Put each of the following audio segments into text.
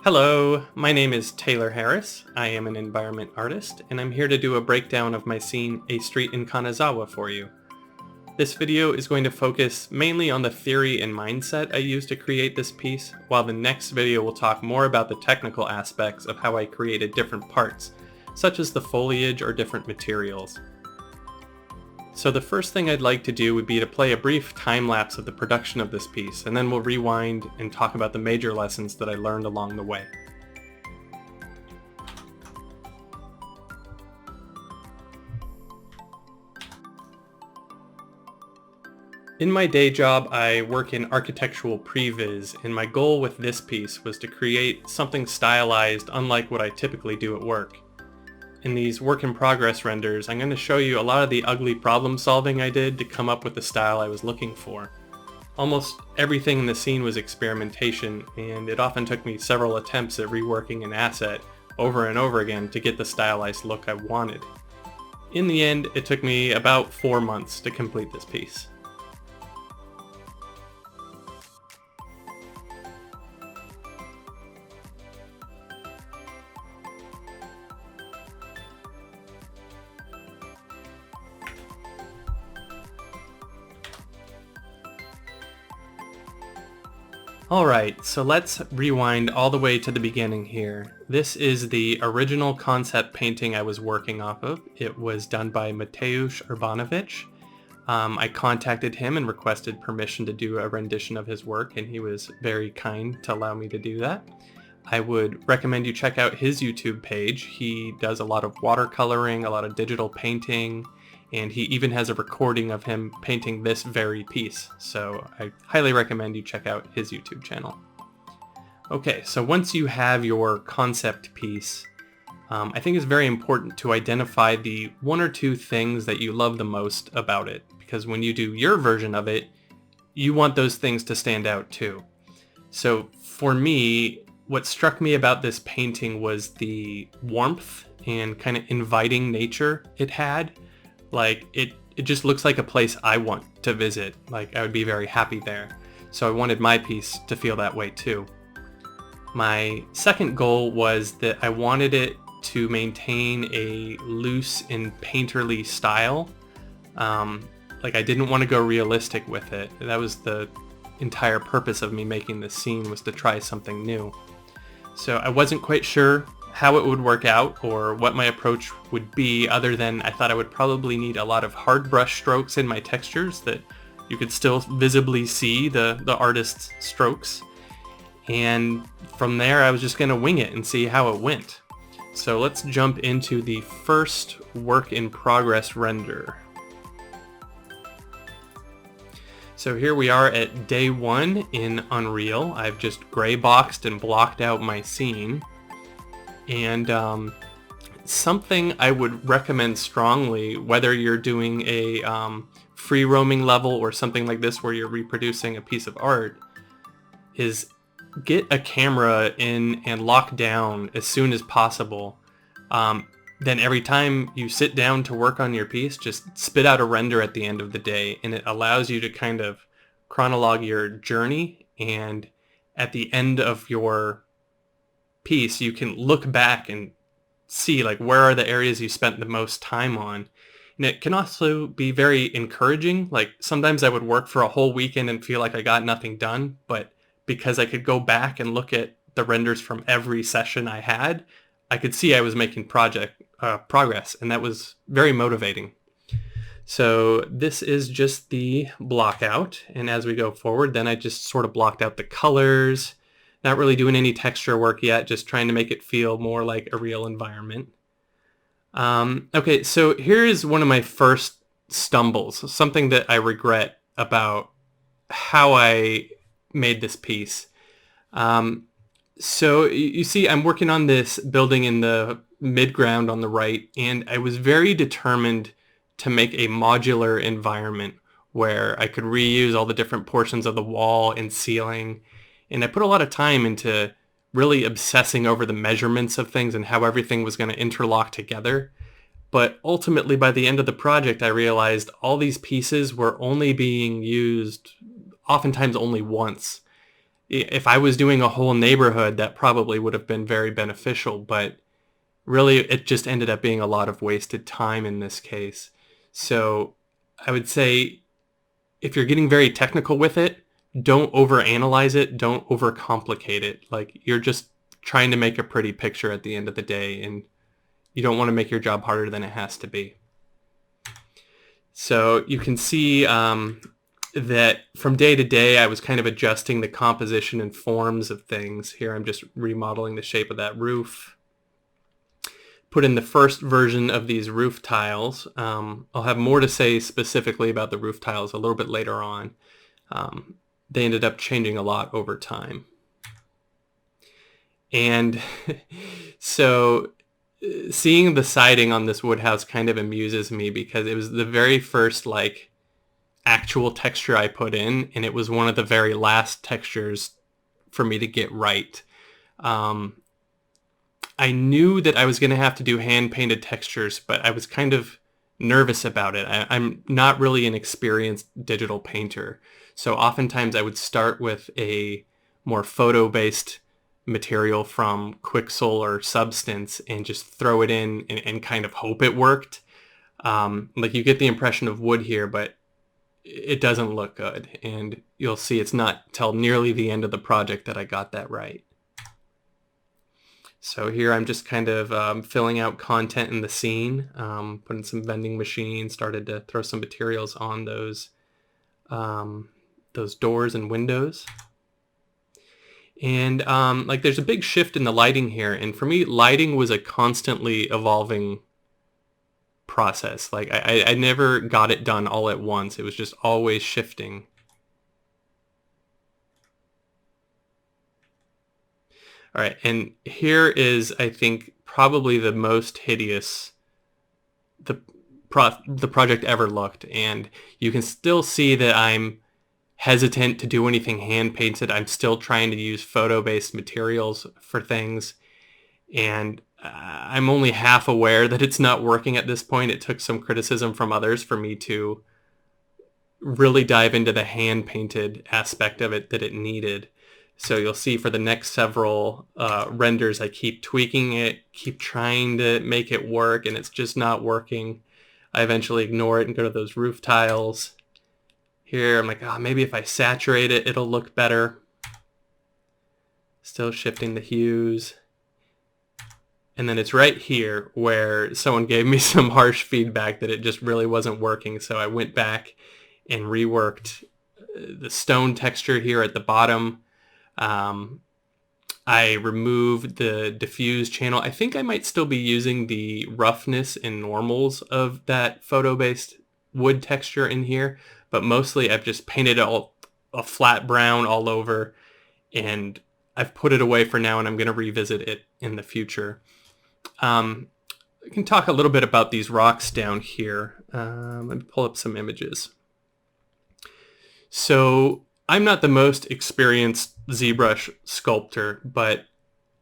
Hello, my name is Taylor Harris. I am an environment artist, and I'm here to do a breakdown of my scene, A Street in Kanizawa, for you. This video is going to focus mainly on the theory and mindset I used to create this piece, while the next video will talk more about the technical aspects of how I created different parts, such as the foliage or different materials. So the first thing I'd like to do would be to play a brief time-lapse of the production of this piece, and then we'll rewind and talk about the major lessons that I learned along the way. In my day job, I work in architectural previs, and my goal with this piece was to create something stylized unlike what I typically do at work. In these work-in-progress renders, I'm going to show you a lot of the ugly problem solving I did to come up with the style I was looking for. Almost everything in the scene was experimentation, and it often took me several attempts at reworking an asset over and over again to get the stylized look I wanted. In the end, it took me about 4 months to complete this piece. Alright, so let's rewind all the way to the beginning here. This is the original concept painting I was working off of. It was done by Mateusz Urbanovic. I contacted him and requested permission to do a rendition of his work, and he was very kind to allow me to do that. I would recommend you check out his YouTube page. He does a lot of watercoloring, a lot of digital painting, and he even has a recording of him painting this very piece, so I highly recommend you check out his YouTube channel. Okay, so once you have your concept piece, I think it's very important to identify the 1 or 2 things that you love the most about it, because when you do your version of it, you want those things to stand out too. So for me, what struck me about this painting was the warmth and kind of inviting nature it had. Like, it just looks like a place I want to visit. Like, I would be very happy there. So I wanted my piece to feel that way too. My second goal was that I wanted it to maintain a loose and painterly style. Like, I didn't want to go realistic with it. That was the entire purpose of me making this scene, was to try something new. So I wasn't quite sure how it would work out or what my approach would be, other than I thought I would probably need a lot of hard brush strokes in my textures that you could still visibly see the artist's strokes. And from there I was just going to wing it and see how it went. So let's jump into the first work in progress render. So here we are at day 1 in Unreal. I've just gray boxed and blocked out my scene. And something I would recommend strongly, whether you're doing a free roaming level or something like this where you're reproducing a piece of art, is get a camera in and lock down as soon as possible. Then every time you sit down to work on your piece, just spit out a render at the end of the day, and it allows you to kind of chronologue your journey, and at the end of your piece you can look back and see, like, where are the areas you spent the most time on. And it can also be very encouraging. Like, sometimes I would work for a whole weekend and feel like I got nothing done, but because I could go back and look at the renders from every session I had, I could see I was making progress, and that was very motivating. So this is just the blockout, and as we go forward, then I just sort of blocked out the colors. Not really doing any texture work yet, just trying to make it feel more like a real environment. Okay, so here's one of my first stumbles, something that I regret about how I made this piece. So you see, I'm working on this building in the midground on the right, and I was very determined to make a modular environment where I could reuse all the different portions of the wall and ceiling. And I put a lot of time into really obsessing over the measurements of things and how everything was going to interlock together. But ultimately, by the end of the project, I realized all these pieces were only being used oftentimes only once. If I was doing a whole neighborhood, that probably would have been very beneficial, but really it just ended up being a lot of wasted time in this case. So I would say if you're getting very technical with it, don't overanalyze it, don't overcomplicate it. Like, you're just trying to make a pretty picture at the end of the day, and you don't want to make your job harder than it has to be. So you can see that from day to day, I was kind of adjusting the composition and forms of things. Here I'm just remodeling the shape of that roof. Put in the first version of these roof tiles. I'll have more to say specifically about the roof tiles a little bit later on. They ended up changing a lot over time. And so seeing the siding on this wood house kind of amuses me, because it was the very first like actual texture I put in, and it was one of the very last textures for me to get right. I knew that I was going to have to do hand-painted textures, but I was kind of nervous about it. I'm not really an experienced digital painter, so oftentimes I would start with a more photo-based material from Quixel or Substance and just throw it in and kind of hope it worked. Like, you get the impression of wood here, but it doesn't look good, and you'll see it's not till nearly the end of the project that I got that right. So here I'm just kind of filling out content in the scene, putting some vending machines, started to throw some materials on those doors and windows. And like, there's a big shift in the lighting here, and for me, lighting was a constantly evolving process. Like, I never got it done all at once. It was just always shifting. All right, and here is, I think, probably the most hideous the project ever looked, and you can still see that I'm hesitant to do anything hand painted. I'm still trying to use photo-based materials for things, and I'm only half aware that it's not working at this point. It took some criticism from others for me to really dive into the hand painted aspect of it that it needed. So you'll see for the next several renders, I keep tweaking it, keep trying to make it work, and it's just not working. I eventually ignore it and go to those roof tiles. Here, I'm like, oh, maybe if I saturate it, it'll look better. Still shifting the hues. And then it's right here where someone gave me some harsh feedback that it just really wasn't working. So I went back and reworked the stone texture here at the bottom. I removed the diffuse channel. I think I might still be using the roughness and normals of that photo-based wood texture in here, but mostly I've just painted all a flat brown all over, and I've put it away for now, and I'm going to revisit it in the future. I can talk a little bit about these rocks down here. Let me pull up some images. So I'm not the most experienced ZBrush sculptor, but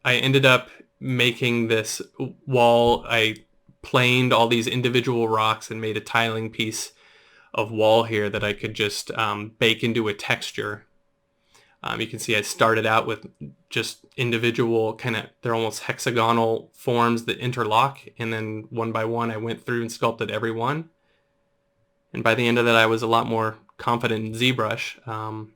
I ended up making this wall. I planed all these individual rocks and made a tiling piece of wall here that I could just bake into a texture. You can see I started out with just individual they're almost hexagonal forms that interlock, and then one by one I went through and sculpted every one. And by the end of that, I was a lot more confident in ZBrush.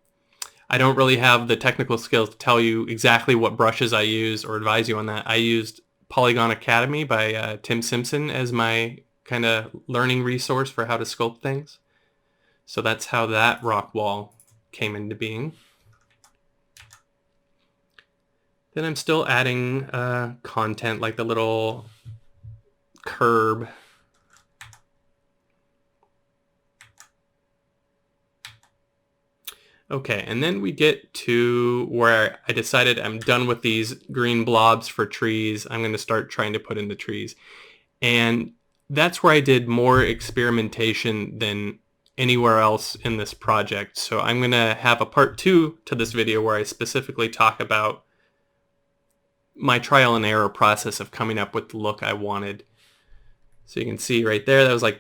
I don't really have the technical skills to tell you exactly what brushes I use or advise you on that. I used Polygon Academy by Tim Simpson as my kind of learning resource for how to sculpt things. So that's how that rock wall came into being. Then I'm still adding content like the little curb. Okay, and then we get to where I decided I'm done with these green blobs for trees. I'm going to start trying to put in the trees. And that's where I did more experimentation than anywhere else in this project. So I'm going to have a part 2 to this video where I specifically talk about my trial and error process of coming up with the look I wanted. So you can see right there, that was like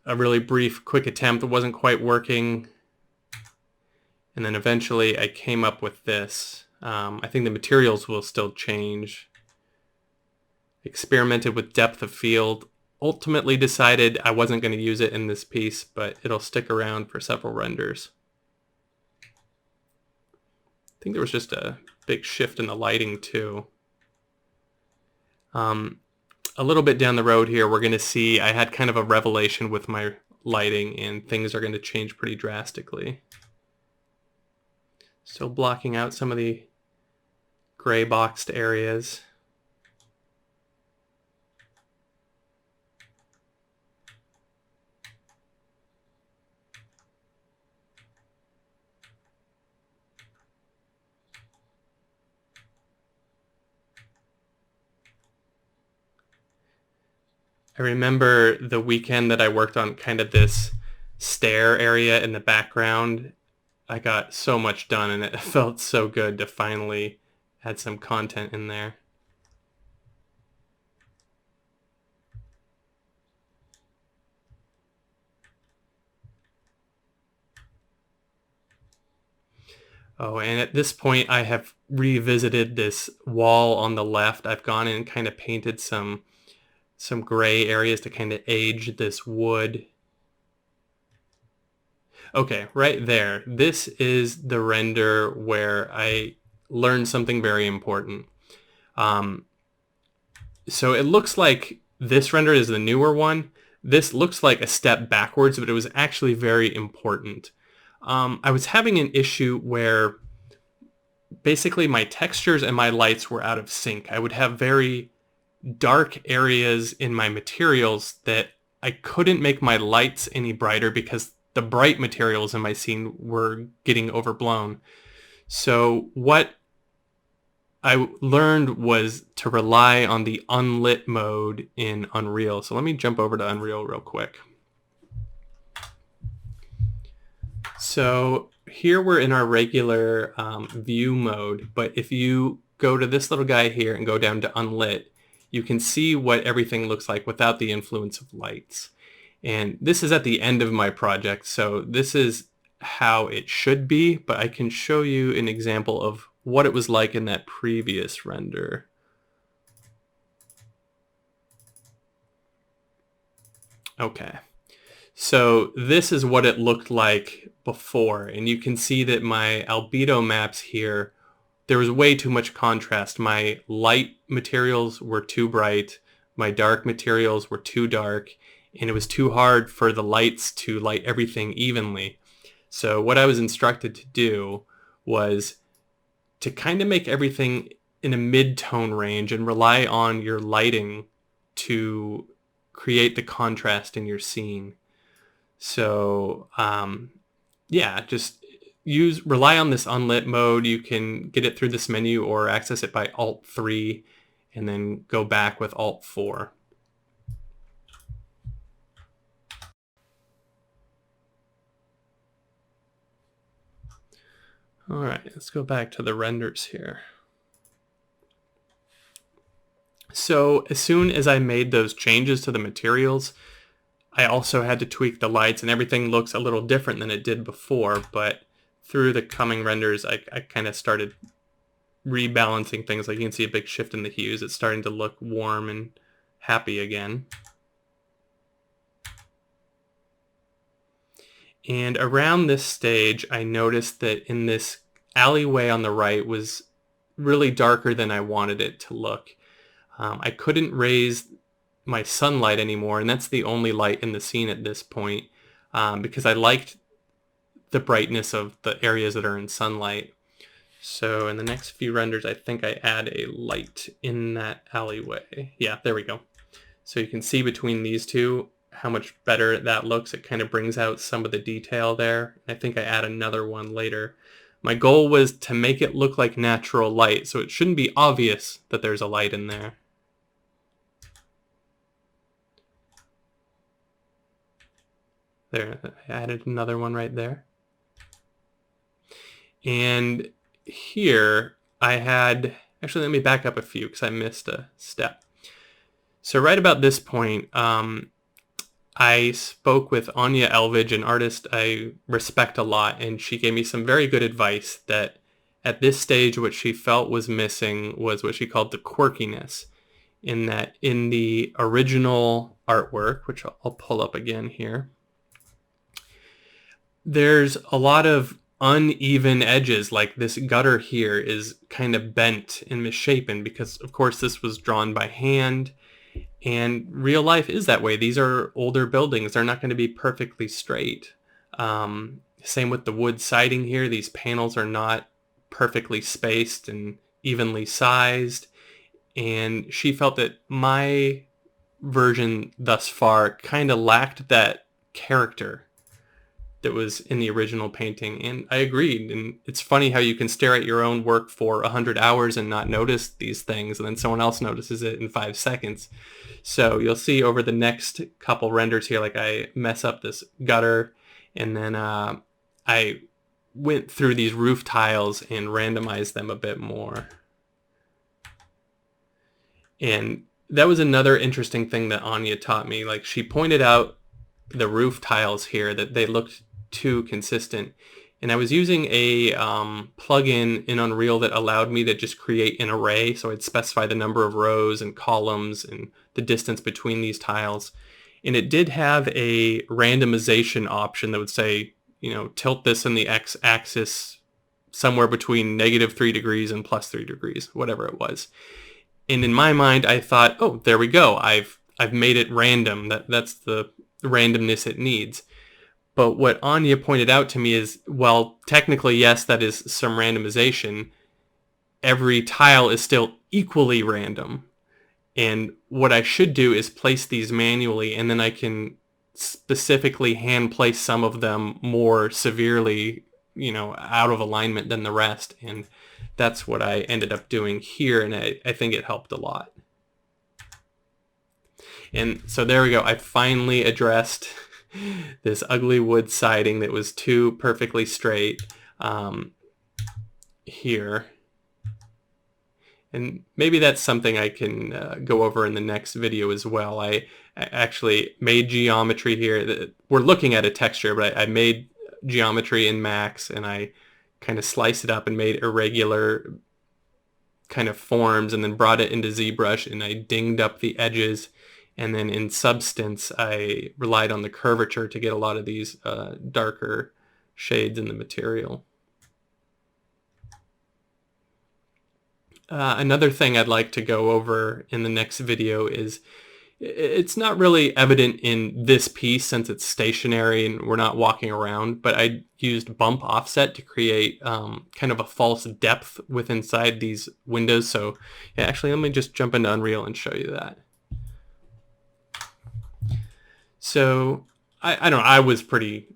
a really brief, quick attempt. It wasn't quite working. And then eventually I came up with this. I think the materials will still change. Experimented with depth of field. Ultimately decided I wasn't going to use it in this piece, but it'll stick around for several renders. I think there was just a big shift in the lighting too. A little bit down the road here, we're going to see I had kind of a revelation with my lighting, and things are going to change pretty drastically. Still blocking out some of the gray boxed areas. I remember the weekend that I worked on kind of this stair area in the background. I got so much done, and it felt so good to finally add some content in there. Oh, and at this point I have revisited this wall on the left. I've gone in and kind of painted some gray areas to kind of age this wood. Okay, right there. This is the render where I learned something very important. So it looks like this render is the newer one. This looks like a step backwards, but it was actually very important. I was having an issue where basically my textures and my lights were out of sync. I would have very dark areas in my materials that I couldn't make my lights any brighter because the bright materials in my scene were getting overblown. So what I learned was to rely on the Unlit mode in Unreal. So let me jump over to Unreal real quick. So here we're in our regular view mode, but if you go to this little guy here and go down to Unlit, you can see what everything looks like without the influence of lights. And this is at the end of my project, so this is how it should be, but I can show you an example of what it was like in that previous render. Okay, so this is what it looked like before, and you can see that my albedo maps here, there was way too much contrast. My light materials were too bright, my dark materials were too dark, and it was too hard for the lights to light everything evenly. So what I was instructed to do was to kind of make everything in a mid-tone range and rely on your lighting to create the contrast in your scene. So yeah, just rely on this Unlit mode. You can get it through this menu or access it by Alt-3 and then go back with Alt-4. All right, let's go back to the renders here. So as soon as I made those changes to the materials, I also had to tweak the lights, and everything looks a little different than it did before, but through the coming renders, I kind of started rebalancing things. Like you can see a big shift in the hues. It's starting to look warm and happy again. And around this stage, I noticed that in this alleyway on the right was really darker than I wanted it to look. I couldn't raise my sunlight anymore, and that's the only light in the scene at this point, because I liked the brightness of the areas that are in sunlight. So in the next few renders, I think I add a light in that alleyway. Yeah, there we go. So you can see between these two how much better that looks. It kind of brings out some of the detail there. I think I add another one later. My goal was to make it look like natural light, so it shouldn't be obvious that there's a light in there. There, I added another one right there. And here I had, actually let me back up a few because I missed a step. So right about this point, I spoke with Anya Elvidge, an artist I respect a lot, and she gave me some very good advice that at this stage what she felt was missing was what she called the quirkiness, in that in the original artwork, which I'll pull up again here, there's a lot of uneven edges. Like this gutter here is kind of bent and misshapen because, of course, this was drawn by hand. And real life is that way. These are older buildings. They're not going to be perfectly straight. Same with the wood siding here. These panels are not perfectly spaced and evenly sized. And she felt that my version thus far kind of lacked that character that was in the original painting. And I agreed. And it's funny how you can stare at your own work for 100 hours and not notice these things, and then someone else notices it in 5 seconds. So you'll see over the next couple renders here, like I mess up this gutter, and then I went through these roof tiles and randomized them a bit more. And that was another interesting thing that Anya taught me. Like, she pointed out the roof tiles here, that they looked too consistent. And I was using a plugin in Unreal that allowed me to just create an array. So I'd specify the number of rows and columns and the distance between these tiles. And it did have a randomization option that would say, you know, tilt this in the x-axis somewhere between -3 degrees and +3 degrees, whatever it was. And in my mind, I thought, oh, there we go. I've made it random. That's the randomness it needs. But what Anya pointed out to me is, well, technically, yes, that is some randomization. Every tile is still equally random. And what I should do is place these manually, and then I can specifically hand place some of them more severely, you know, out of alignment than the rest. And that's what I ended up doing here, and I think it helped a lot. And so there we go. I finally addressed this ugly wood siding that was too perfectly straight here. And maybe that's something I can go over in the next video as well. I actually made geometry here. We're looking at a texture, but I made geometry in Max, and I kind of sliced it up and made irregular kind of forms, and then brought it into ZBrush, and I dinged up the edges. And then in Substance, I relied on the curvature to get a lot of these darker shades in the material. Another thing I'd like to go over in the next video is, it's not really evident in this piece since it's stationary and we're not walking around, but I used bump offset to create kind of a false depth with inside these windows. So yeah, actually, let me just jump into Unreal and show you that. So I don't know, I was pretty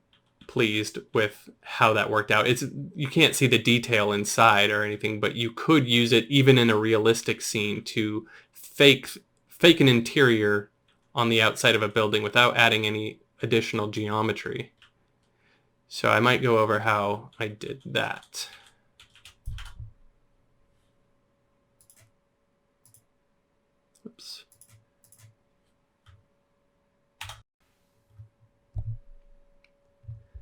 pleased with how that worked out. You can't see the detail inside or anything, but you could use it even in a realistic scene to fake an interior on the outside of a building without adding any additional geometry. So I might go over how I did that. Oops.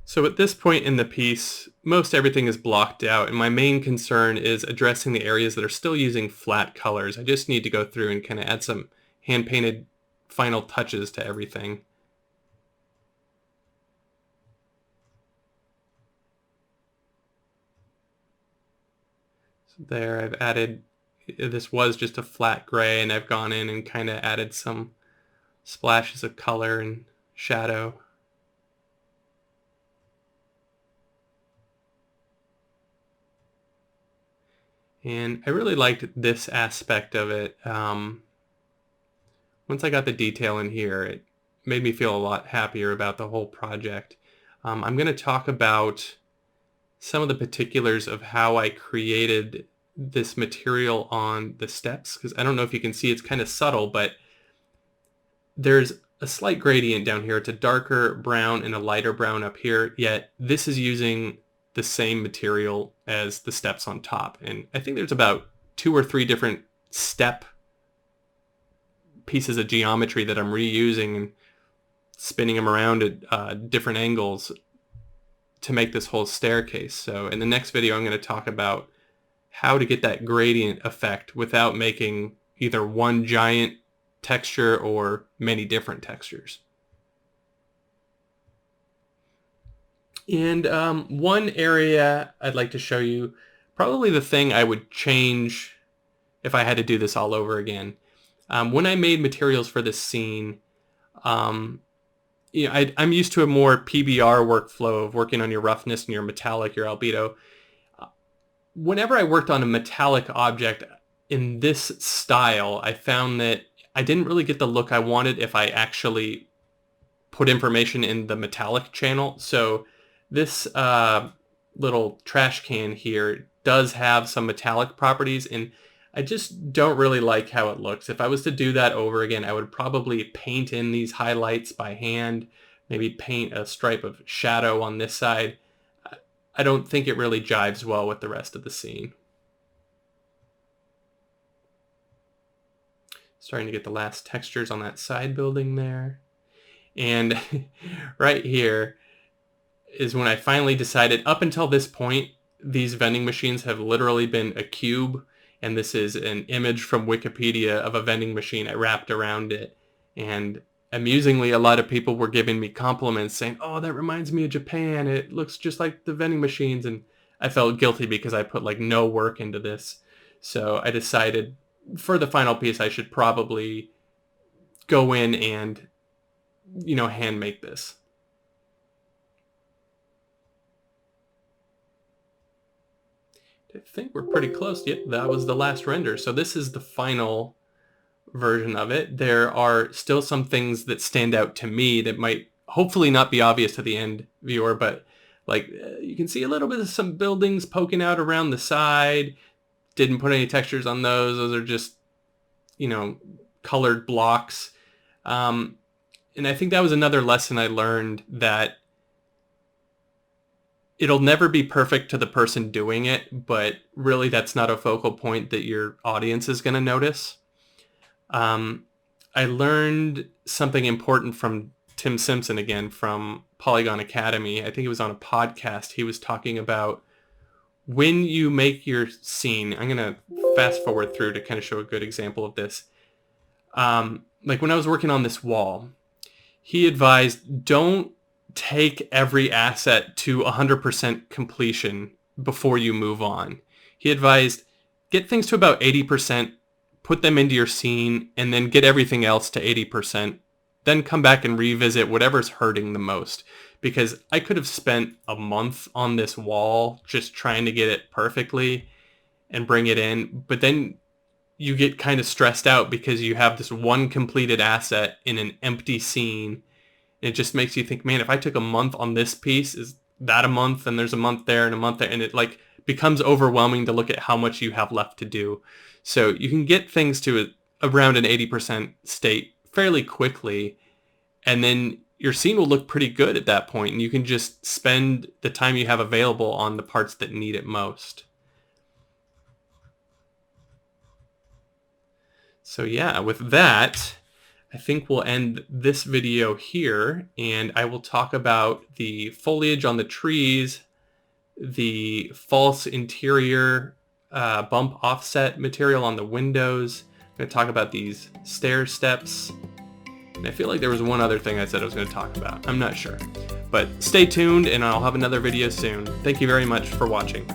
So at this point in the piece, most everything is blocked out, and my main concern is addressing the areas that are still using flat colors. I just need to go through and kind of add some hand-painted final touches to everything. So there, I've added, this was just a flat gray, and I've gone in and kind of added some splashes of color and shadow. And I really liked this aspect of it. Once I got the detail in here, it made me feel a lot happier about the whole project. I'm going to talk about some of the particulars of how I created this material on the steps, because I don't know if you can see, it's kind of subtle, but there's a slight gradient down here. It's a darker brown and a lighter brown up here, yet this is using the same material as the steps on top. And I think there's about 2 or 3 different step pieces of geometry that I'm reusing. And spinning them around at different angles to make this whole staircase. So in the next video, I'm going to talk about how to get that gradient effect without making either one giant texture or many different textures. And one area I'd like to show you, probably the thing I would change if I had to do this all over again. When I made materials for this scene, I'm used to a more PBR workflow of working on your roughness and your metallic, your albedo. Whenever I worked on a metallic object in this style, I found that I didn't really get the look I wanted if I actually put information in the metallic channel. So this little trash can here does have some metallic properties, and I just don't really like how it looks. If I was to do that over again, I would probably paint in these highlights by hand, maybe paint a stripe of shadow on this side. I don't think it really jives well with the rest of the scene. Starting to get the last textures on that side building there. And right here is when I finally decided, up until this point, these vending machines have literally been a cube, and this is an image from Wikipedia of a vending machine I wrapped around it. And amusingly, a lot of people were giving me compliments saying, oh, that reminds me of Japan. It looks just like the vending machines. And I felt guilty because I put like no work into this. So I decided for the final piece, I should probably go in and, hand make this. I think we're pretty close. Yep, that was the last render. So this is the final version of it. There are still some things that stand out to me that might hopefully not be obvious to the end viewer, but like you can see a little bit of some buildings poking out around the side. Didn't put any textures on those. Those are just, colored blocks. And I think that was another lesson I learned, that it'll never be perfect to the person doing it, but really that's not a focal point that your audience is going to notice. I learned something important from Tim Simpson again from Polygon Academy. I think it was on a podcast. He was talking about when you make your scene. I'm going to fast forward through to kind of show a good example of this. Like when I was working on this wall, he advised, don't take every asset to 100% completion before you move on. He advised, get things to about 80%, put them into your scene, and then get everything else to 80%. Then come back and revisit whatever's hurting the most. Because I could have spent a month on this wall just trying to get it perfectly and bring it in. But then you get kind of stressed out because you have this one completed asset in an empty scene. It just makes you think, man, if I took a month on this piece, is that a month? And there's a month there and a month there. And it like becomes overwhelming to look at how much you have left to do. So you can get things to around an 80% state fairly quickly. And then your scene will look pretty good at that point. And you can just spend the time you have available on the parts that need it most. So yeah, with that, I think we'll end this video here, and I will talk about the foliage on the trees, the false interior bump offset material on the windows. I'm going to talk about these stair steps. And I feel like there was one other thing I said I was going to talk about. I'm not sure. But stay tuned, and I'll have another video soon. Thank you very much for watching.